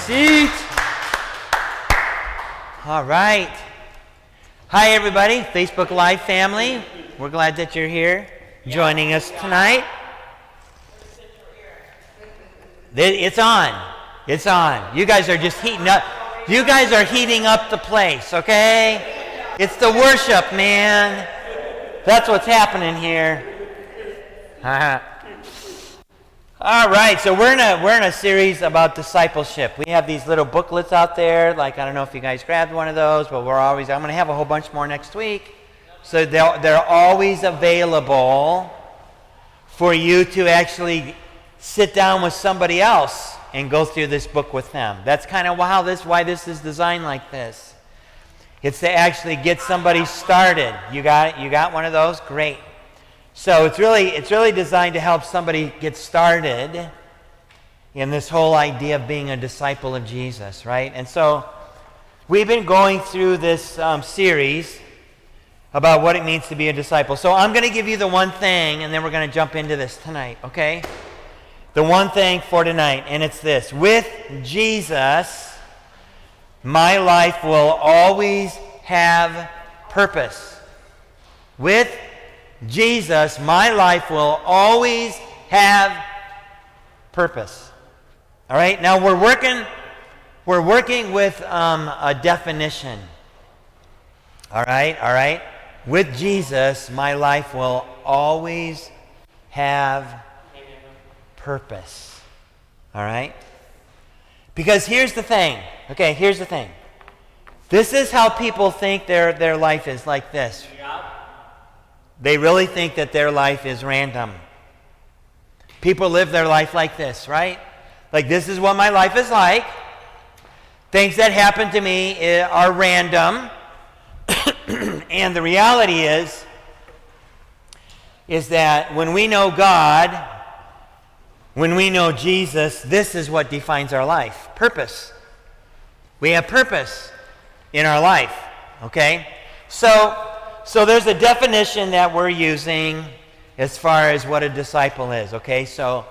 seat. All right. Hi, everybody, Facebook Live family. We're glad that you're here joining us tonight. It's on. It's on. You guys are just heating up. You guys are heating up the place, okay? It's the worship, man. That's what's happening here. All right, so we're in a series about discipleship. We have these little booklets out there. Like, I don't know if you guys grabbed one of those, but I'm going to have a whole bunch more next week. So they're always available for you to actually sit down with somebody else and go through this book with them. That's kind of why this is designed like this. It's to actually get somebody started. You got it? You got one of those? Great. So it's really designed to help somebody get started in this whole idea of being a disciple of Jesus, right? And so we've been going through this series about what it means to be a disciple. So I'm going to give you the one thing, and then we're going to jump into this tonight, okay? The one thing for tonight, and it's this. With Jesus, my life will always have purpose. With Jesus, my life will always have purpose. All right? Now we're working with a definition. All right? With Jesus, my life will always have purpose. All right? Because here's the thing. Okay, here's the thing. This is how people think their life is, like this. They really think that their life is random. People live their life like this, right? Like, this is what my life is like. Things that happen to me are random. And the reality is that when we know God, when we know Jesus, this is what defines our life. Purpose. We have purpose in our life, okay? So there's a definition that we're using as far as what a disciple is, okay? So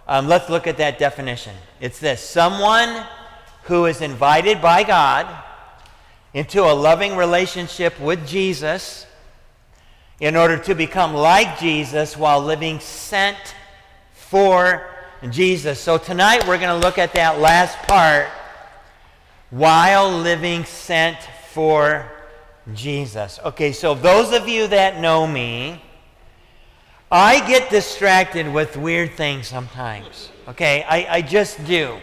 let's look at that definition. It's this: someone who is invited by God into a loving relationship with Jesus in order to become like Jesus while living sent for Jesus. So tonight we're going to look at that last part, while living sent for Jesus. Okay, so those of you that know me, I get distracted with weird things sometimes. Okay, I just do.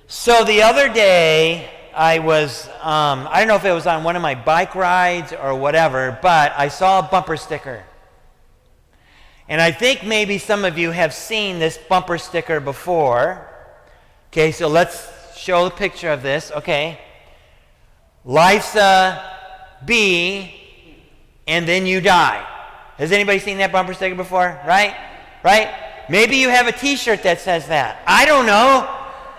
So the other day, I was, I don't know if it was on one of my bike rides or whatever, but I saw a bumper sticker. And I think maybe some of you have seen this bumper sticker before. Okay, so let's show a picture of this. Okay. Life's a B, and then you die. Has anybody seen that bumper sticker before? Right? Maybe you have a t-shirt that says that. I don't know.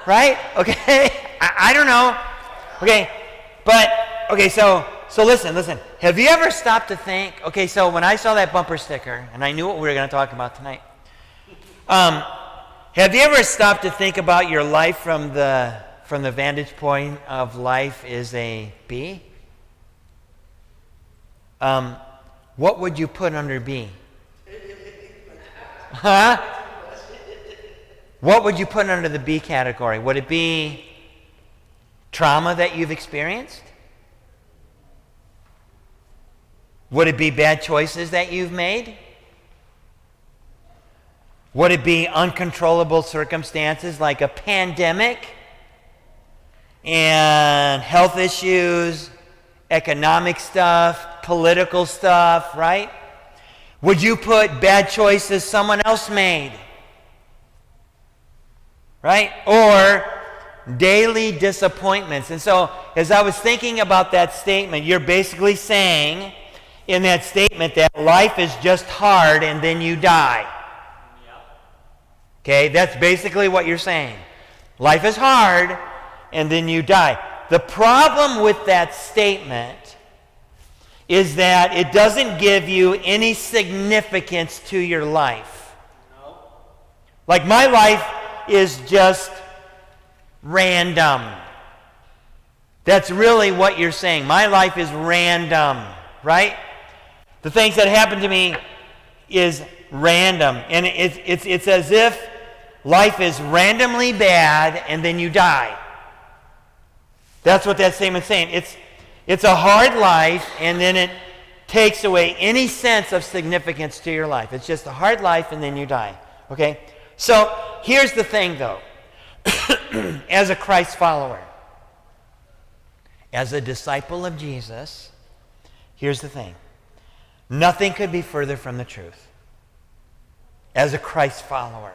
Right? Okay. I don't know. Okay. But, okay, so listen. Have you ever stopped to think, okay, so when I saw that bumper sticker, and I knew what we were going to talk about tonight, have you ever stopped to think about your life from the vantage point of life is a B? What would you put under B? Huh? What would you put under the B category? Would it be trauma that you've experienced? Would it be bad choices that you've made? Would it be uncontrollable circumstances like a pandemic and health issues, economic stuff, political stuff, right? Would you put bad choices someone else made? Right? Or daily disappointments. And so, as I was thinking about that statement, you're basically saying in that statement that life is just hard and then you die. Okay? That's basically what you're saying. Life is hard and then you die. The problem with that statement is that it doesn't give you any significance to your life. Like, my life is just random. That's really what you're saying. My life is random, right? The things that happen to me is random. And it's as if life is randomly bad and then you die. That's what that statement's saying. It's a hard life and then it takes away any sense of significance to your life. It's just a hard life and then you die. Okay? So here's the thing though. As a Christ follower, as a disciple of Jesus, here's the thing. Nothing could be further from the truth. As a Christ follower.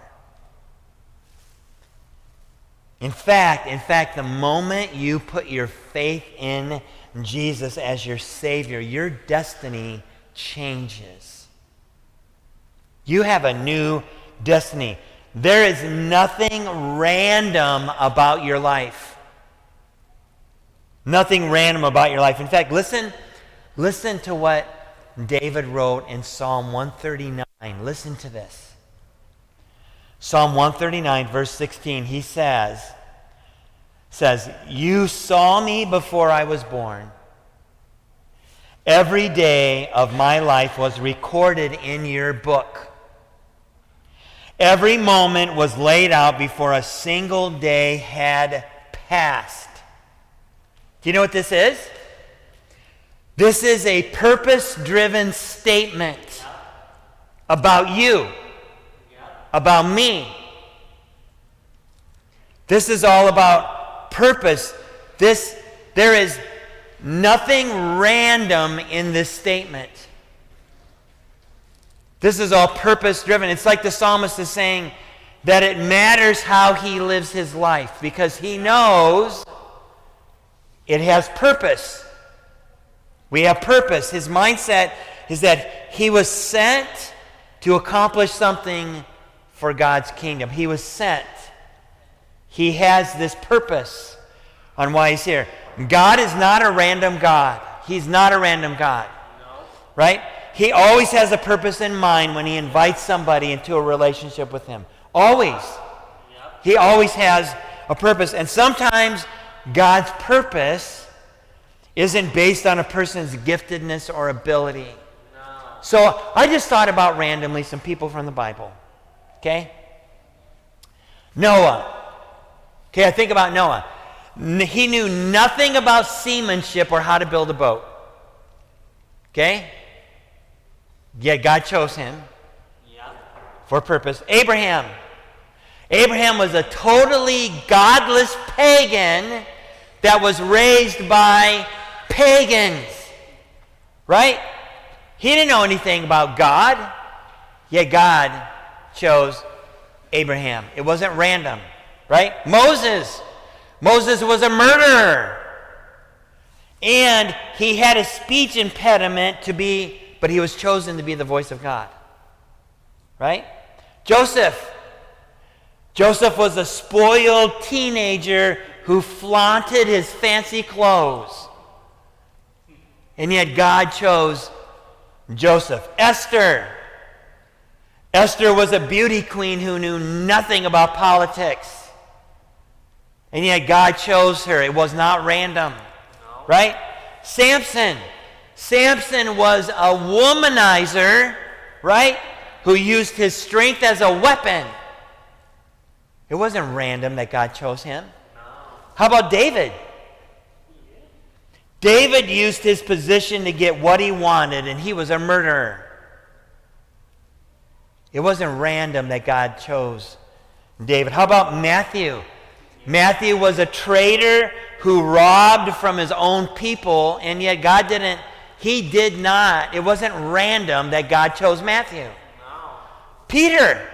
In fact, the moment you put your faith in Jesus as your Savior, your destiny changes. You have a new destiny. There is nothing random about your life. Nothing random about your life. In fact, listen to what David wrote in Psalm 139. Listen to this. Psalm 139, verse 16, he says, "You saw me before I was born. Every day of my life was recorded in your book. Every moment was laid out before a single day had passed." Do you know what this is? This is a purpose-driven statement about you, about me. This is all about purpose. There is nothing random in this statement. This is all purpose-driven. It's like the psalmist is saying that it matters how he lives his life because he knows it has purpose. We have purpose. His mindset is that he was sent to accomplish something for God's kingdom. He was sent. He has this purpose on why he's here. God is not a random God. He's not a random God. Right? He always has a purpose in mind when he invites somebody into a relationship with him. Always. He always has a purpose. And sometimes God's purpose isn't based on a person's giftedness or ability. So I just thought about randomly some people from the Bible. Okay? Noah. Okay, I think about Noah. He knew nothing about seamanship or how to build a boat. Okay? Yet God chose him for purpose. Abraham. Abraham was a totally godless pagan that was raised by pagans. Right? He didn't know anything about God. Yet God chose Abraham. It wasn't random. Right? Moses. Moses was a murderer. And he had a speech impediment but he was chosen to be the voice of God. Right? Joseph. Joseph was a spoiled teenager who flaunted his fancy clothes. And yet God chose Joseph. Esther. Esther was a beauty queen who knew nothing about politics. And yet God chose her. It was not random. No. Right? Samson. Samson was a womanizer, right? Who used his strength as a weapon. It wasn't random that God chose him. No. How about David? David used his position to get what he wanted, and he was a murderer. It wasn't random that God chose David. How about Matthew? Matthew was a traitor who robbed from his own people, and yet God didn't. He did not. It wasn't random that God chose Matthew. No. Peter.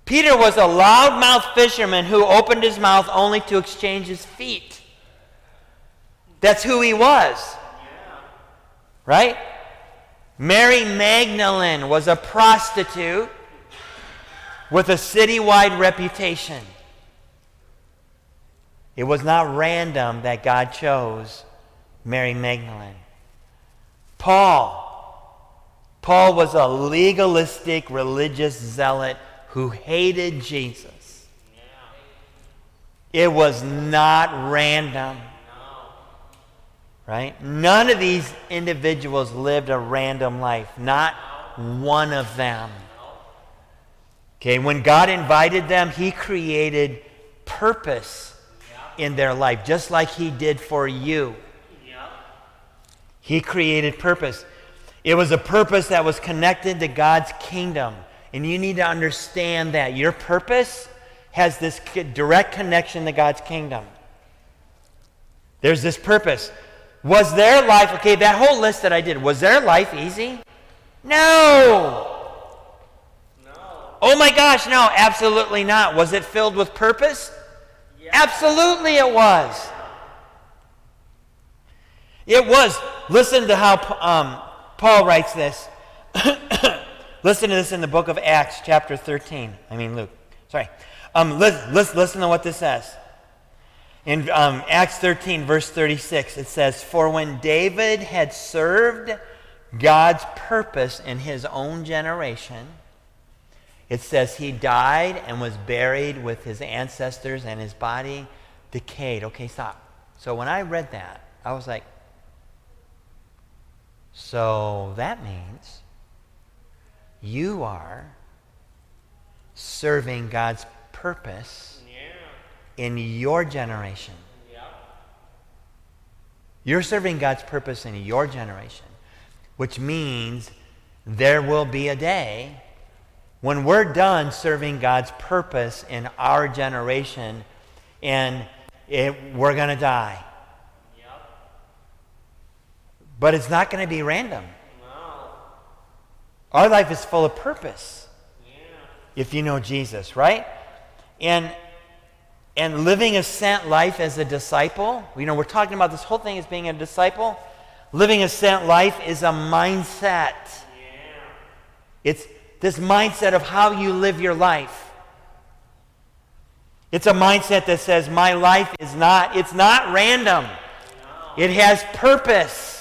Peter was a loudmouth fisherman who opened his mouth only to exchange his feet. That's who he was. Yeah. Right? Mary Magdalene was a prostitute with a citywide reputation. It was not random that God chose Mary Magdalene. Paul was a legalistic religious zealot who hated Jesus. It was not random. Right? None of these individuals lived a random life. Not one of them. Okay, when God invited them, He created purpose in their life, just like He did for you. He created purpose. It was a purpose that was connected to God's kingdom. And you need to understand that. Your purpose has this direct connection to God's kingdom. There's this purpose. Was their life, okay, that whole list that I did, was their life easy? No. Oh my gosh, no, absolutely not. Was it filled with purpose? Yeah. Absolutely it was. It was. Listen to how Paul writes this. Listen to this in the book of Acts, chapter 13. I mean Luke. Sorry. Listen to what this says. In Acts 13, verse 36, it says, "For when David had served God's purpose in his own generation," it says he died and was buried with his ancestors and his body decayed. Okay, stop. So when I read that, I was like, so that means you are serving God's purpose in your generation. You're serving God's purpose in your generation, which means there will be a day when we're done serving God's purpose in our generation and we're going to die. But it's not going to be random. Our life is full of purpose if you know Jesus, right? And living a sent life as a disciple, we're talking about this whole thing as being a disciple. Living a sent life is a mindset. It's this mindset of how you live your life. It's a mindset that says my life it's not random. It has purpose.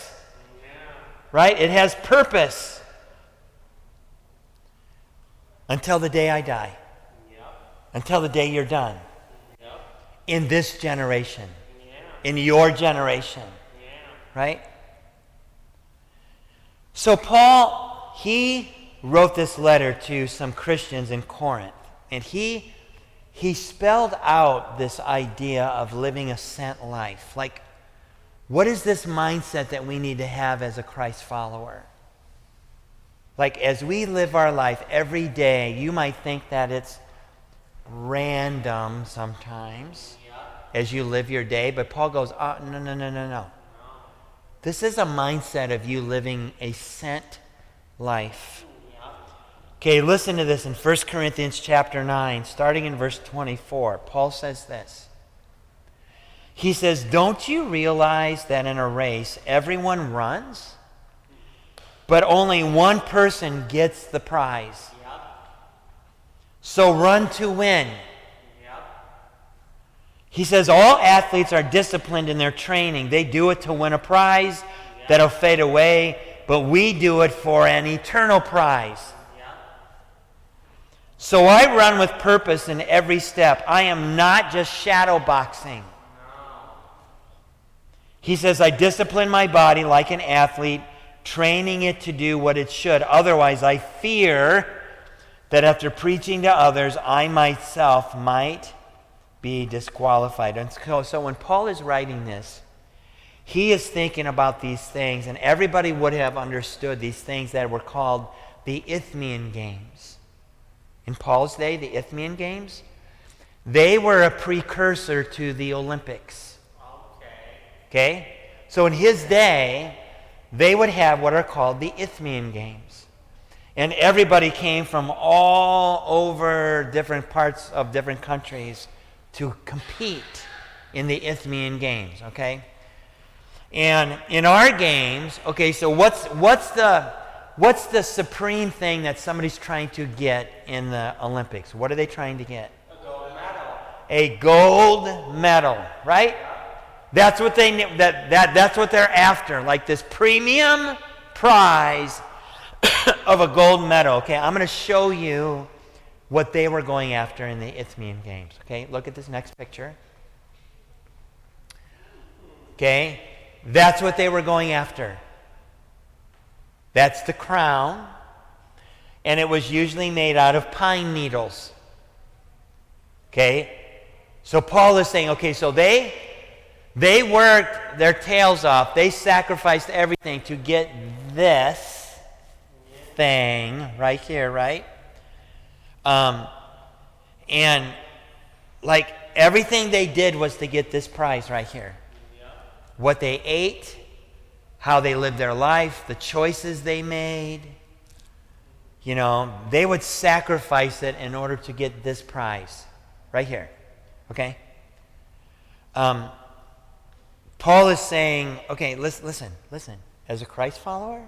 Right? It has purpose. Until the day I die. Until the day you're done. In this generation. In your generation. Right? So Paul, he wrote this letter to some Christians in Corinth. And he spelled out this idea of living a sent life. Like, what is this mindset that we need to have as a Christ follower? Like, as we live our life every day, you might think that it's random sometimes as you live your day, but Paul goes, oh, no. This is a mindset of you living a sent life. Okay, listen to this in 1 Corinthians chapter 9, starting in verse 24. Paul says this. He says, "Don't you realize that in a race everyone runs, but only one person gets the prize? So run to win." He says all athletes are disciplined in their training. They do it to win a prize that'll fade away, but we do it for an eternal prize. So I run with purpose in every step. I am not just shadow boxing. He says, I discipline my body like an athlete, training it to do what it should. Otherwise, I fear that after preaching to others, I myself might be disqualified. And so when Paul is writing this, he is thinking about these things, and everybody would have understood these things that were called the Isthmian Games. In Paul's day, the Isthmian Games, they were a precursor to the Olympics. Okay? So in his day, they would have what are called the Isthmian Games. And everybody came from all over different parts of different countries to compete in the Isthmian Games, okay? And in our games, okay, so what's the supreme thing that somebody's trying to get in the Olympics? What are they trying to get? A gold medal. A gold medal, right? That's what that's what they're after, like this premium prize of a gold medal. Okay, I'm going to show you what they were going after in the Isthmian Games. Okay, look at this next picture. Okay? That's what they were going after. That's the crown. And it was usually made out of pine needles. Okay? So Paul is saying, okay, so they worked their tails off. They sacrificed everything to get this thing right here, right? And like everything they did was to get this prize right here. What they ate, how they lived their life, the choices they made. You know, they would sacrifice it in order to get this prize right here. Okay? Paul is saying, okay, listen. As a Christ follower,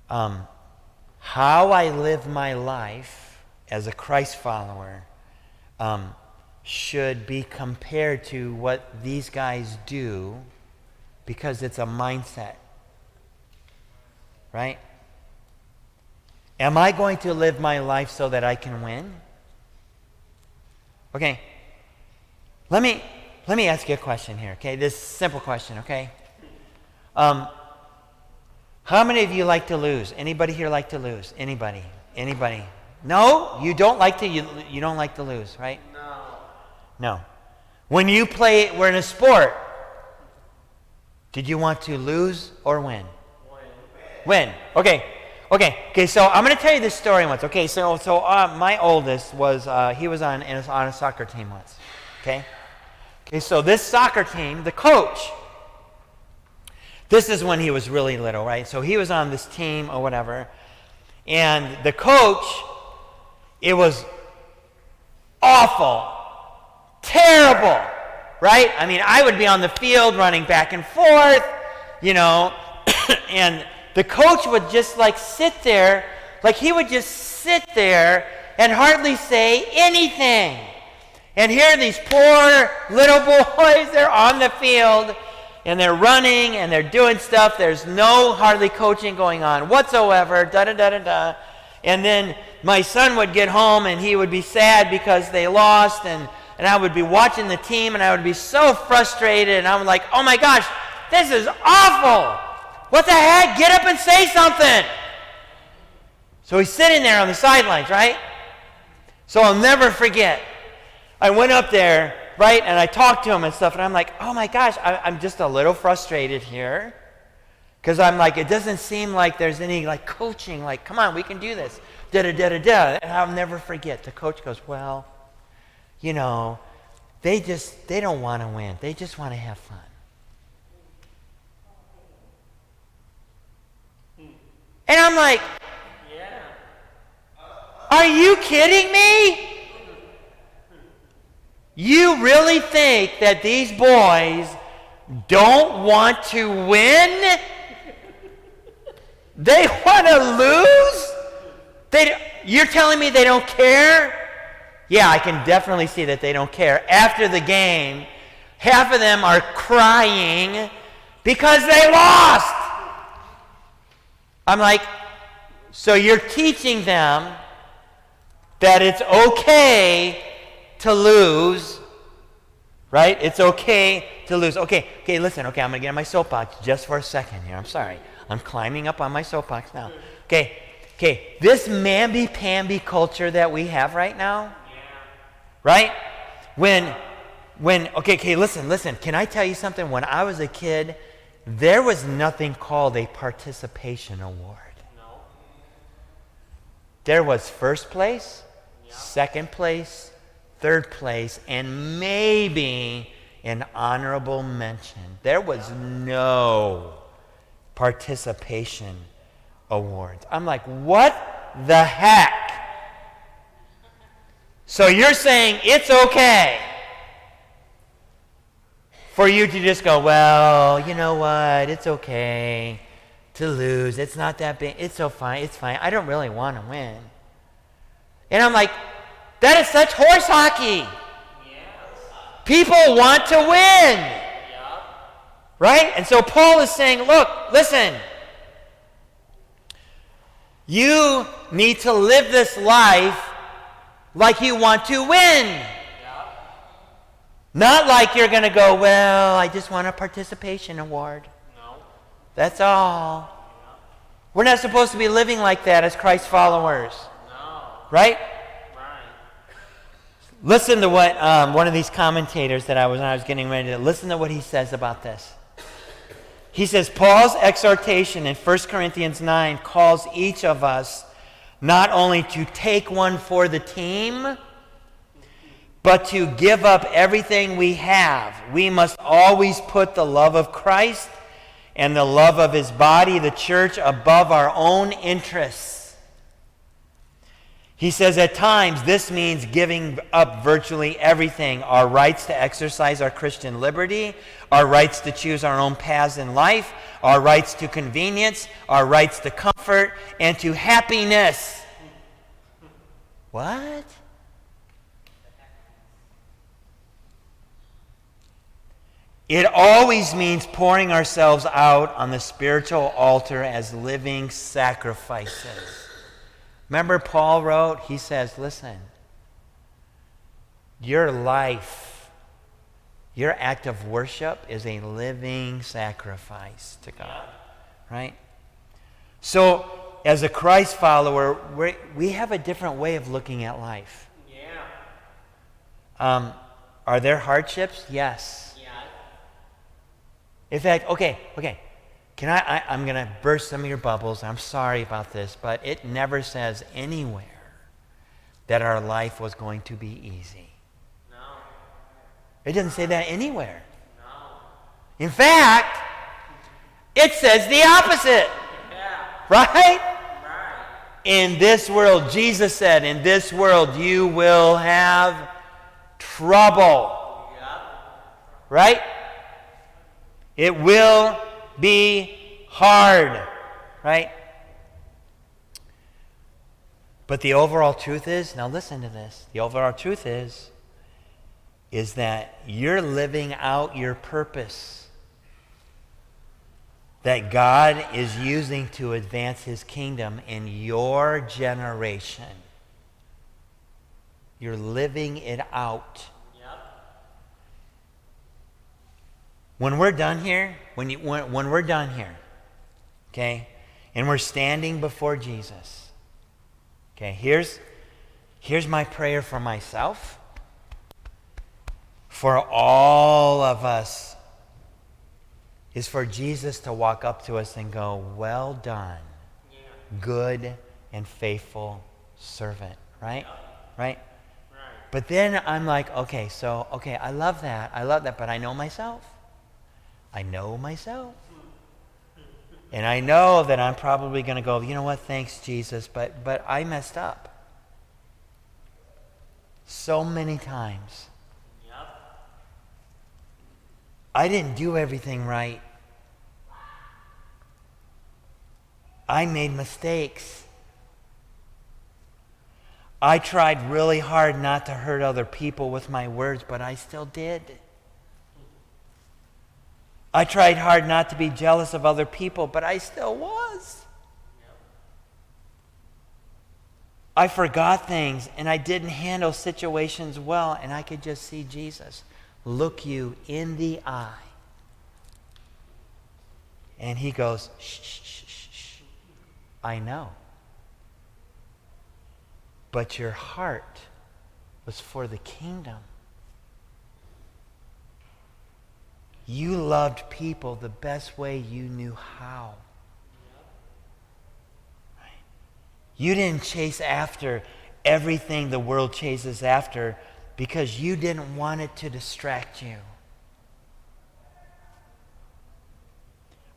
how I live my life as a Christ follower should be compared to what these guys do, because it's a mindset. Right? Am I going to live my life so that I can win? Okay. Let me ask you a question here, okay? This simple question, okay? How many of you like to lose? Anybody here like to lose? Anybody? No? You don't like to you don't like to lose, right? No. When you we're in a sport, did you want to lose or win? Win. Okay, so I'm going to tell you this story once. Okay, so my oldest was, he was on a soccer team once. Okay, so this soccer team, the coach, this is when he was really little, right? So he was on this team or whatever, and the coach, it was awful, terrible, right? I mean, I would be on the field running back and forth, you know, and the coach would just sit there, he would just sit there and hardly say anything. And here are these poor little boys, they're on the field, and they're running, and they're doing stuff. There's no hardly coaching going on whatsoever, da-da-da-da-da. And then my son would get home, and he would be sad because they lost, and I would be watching the team, and I would be so frustrated, and I was like, oh my gosh, this is awful. What the heck? Get up and say something. So he's sitting there on the sidelines, right? So I'll never forget. I went up there, right, and I talked to him and stuff, and I'm like, oh my gosh, I'm just a little frustrated here. Because I'm like, it doesn't seem like there's any coaching, come on, we can do this. Da-da-da-da-da. And I'll never forget. The coach goes, well, you know, they don't want to win. They just want to have fun. And I'm like, are you kidding me? You really think that these boys don't want to win? They want to lose? You're telling me they don't care? Yeah, I can definitely see that they don't care. After the game, half of them are crying because they lost. I'm like, so you're teaching them that it's okay to lose, right? It's okay to lose. Okay, listen, I'm going to get on my soapbox just for a second here. I'm sorry. I'm climbing up on my soapbox now. Okay, this mamby-pamby culture that we have right now, right? Listen, can I tell you something? When I was a kid, there was nothing called a participation award. No. There was first place, second place, third place, and maybe an honorable mention. There was no participation awards. I'm like, what the heck? So you're saying it's okay for you to just go, well, you know what, it's okay to lose. It's not that big. It's fine. I don't really want to win. And I'm like, that is such horse hockey. Yes. People want to win. Yep. Right? And so Paul is saying, look, listen. You need to live this life like you want to win. Yep. Not like you're going to go, well, I just want a participation award. No. That's all. We're not supposed to be living like that as Christ followers. No. Right? Right. Listen to what one of these commentators that when I was getting ready to listen to what he says about this. He says, Paul's exhortation in 1 Corinthians 9 calls each of us not only to take one for the team, but to give up everything we have. We must always put the love of Christ and the love of his body, the church, above our own interests. He says at times this means giving up virtually everything, our rights to exercise our Christian liberty, our rights to choose our own paths in life, our rights to convenience, our rights to comfort, and to happiness. What? It always means pouring ourselves out on the spiritual altar as living sacrifices. Remember Paul wrote, he says, listen, your life, your act of worship is a living sacrifice to God, right? So, as a Christ follower, we have a different way of looking at life. Yeah. Are there hardships? Yes. Yeah. In fact, okay. I'm going to burst some of your bubbles. I'm sorry about this, but it never says anywhere that our life was going to be easy. No. It doesn't say that anywhere. No. In fact, it says the opposite. Yeah. Right? Right. In this world, Jesus said, in this world you will have trouble. Yep. Right? It will be hard, right? But the overall truth is, now listen to this, the overall truth is that you're living out your purpose that God is using to advance his kingdom in your generation. You're living it out. When we're done here, when we're done here, okay, and we're standing before Jesus, okay, here's my prayer for myself, for all of us, is for Jesus to walk up to us and go, well done, good and faithful servant, right? Right? But then I'm like, okay, I love that, but I know myself. And I know that I'm probably going to go, you know what, thanks, Jesus, but I messed up. So many times. Yep. I didn't do everything right. I made mistakes. I tried really hard not to hurt other people with my words, but I still did. I tried hard not to be jealous of other people, but I still was. I forgot things, and I didn't handle situations well, and I could just see Jesus look you in the eye. And he goes, shh, shh, shh, shh, shh. I know. But your heart was for the kingdom. You loved people the best way you knew how. Right? You didn't chase after everything the world chases after because you didn't want it to distract you.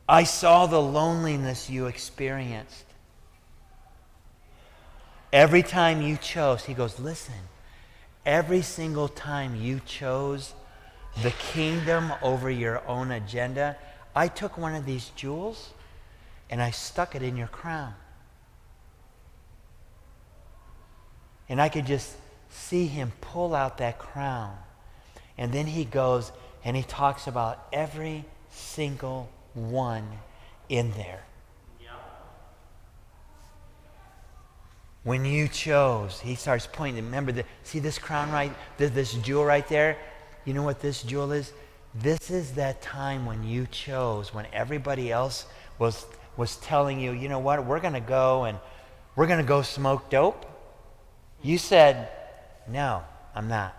I saw the loneliness you experienced. Every time you chose, he goes, listen, every single time you chose the kingdom over your own agenda, I took one of these jewels and I stuck it in your crown. And I could just see him pull out that crown. And then he goes and he talks about every single one in there. When you chose, he starts pointing. Remember, see this crown right, this jewel right there? You know what this jewel is? This is that time when you chose, when everybody else was telling you, you know what, we're going to go smoke dope. You said, no, I'm not.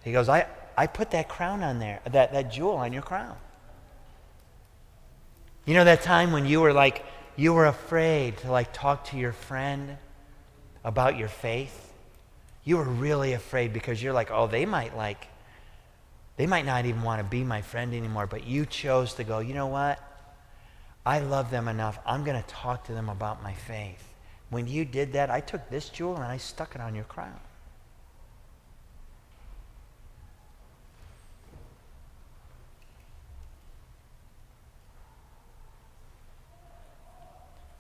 He goes, I put that crown on there, that jewel on your crown. You know that time when you were afraid to talk to your friend about your faith? You were really afraid because you're like, oh, they might not even want to be my friend anymore, but you chose to go, you know what? I love them enough. I'm going to talk to them about my faith. When you did that, I took this jewel and I stuck it on your crown.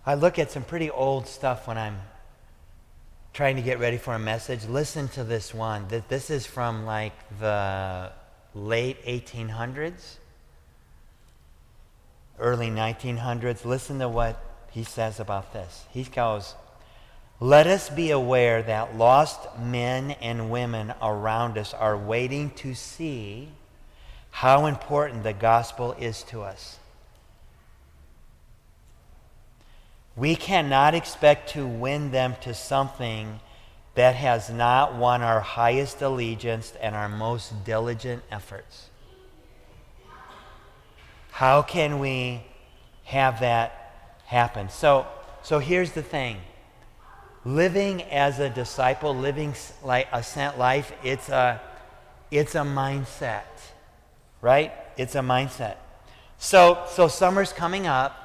I look at some pretty old stuff when I'm trying to get ready for a message. Listen to this one. This is from the late 1800s, early 1900s. Listen to what he says about this. He goes, let us be aware that lost men and women around us are waiting to see how important the gospel is to us. We cannot expect to win them to something that has not won our highest allegiance and our most diligent efforts. How can we have that happen? So here's the thing. Living as a disciple, living like a sent life, it's a mindset, right? It's a mindset. So summer's coming up.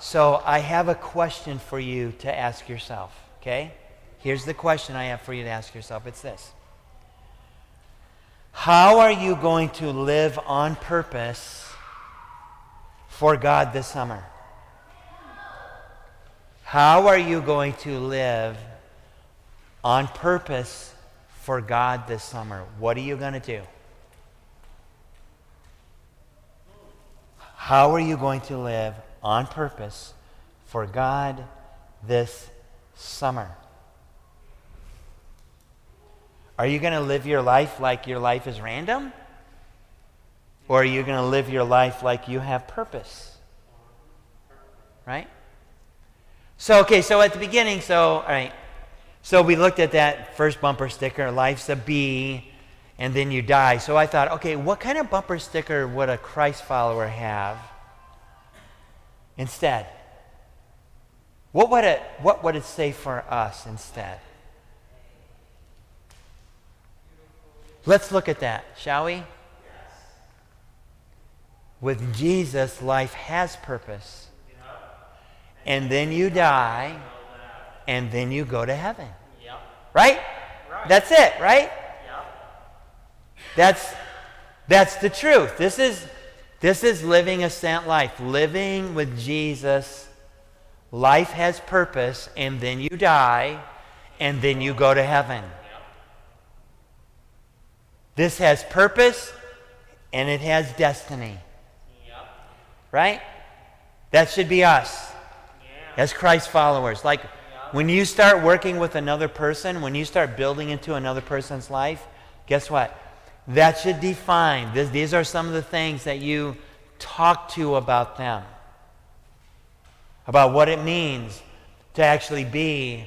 So I have a question for you to ask yourself, okay? Here's the question I have for you to ask yourself. It's this. How are you going to live on purpose for God this summer? How are you going to live on purpose for God this summer? What are you going to do? How are you going to live on purpose for God this summer? Are you going to live your life like your life is random? Or are you going to live your life like you have purpose? Right? So at the beginning, all right. So we looked at that first bumper sticker, life's a bee, and then you die. So I thought, okay, what kind of bumper sticker would a Christ follower have instead? What would it say for us instead? Let's look at that, shall we? With Jesus, life has purpose. And then you die, and then you go to heaven. Right? That's it, right? That's the truth. This is living a sent life. Living with Jesus, life has purpose, and then you die, and then you go to heaven. This has purpose, and it has destiny. Right? That should be us as Christ followers. Like when you start working with another person, when you start building into another person's life, guess what? That should define. These are some of the things that you talk to about them. About what it means to actually be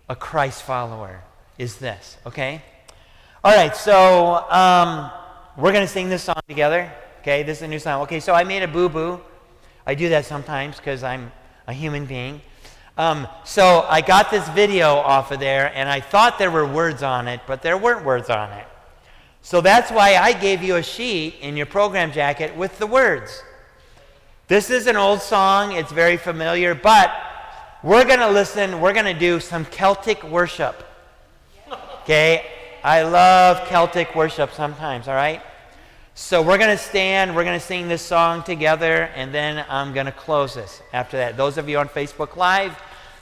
a Christ follower is this, okay? All right, so we're going to sing this song together. Okay, this is a new song. Okay, so I made a boo-boo. I do that sometimes because I'm a human being. So I got this video off of there, and I thought there were words on it, but there weren't words on it. So that's why I gave you a sheet in your program jacket with the words. This is an old song. It's very familiar, but we're going to listen. We're going to do some Celtic worship. Okay, I love Celtic worship sometimes, all right? So we're going to stand, we're going to sing this song together, and then I'm going to close this after that. Those of you on Facebook Live,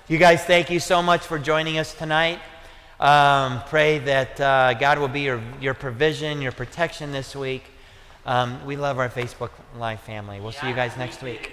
you guys, thank you so much for joining us tonight. Pray that God will be your provision, your protection this week. We love our Facebook Live family. We'll see you guys next week.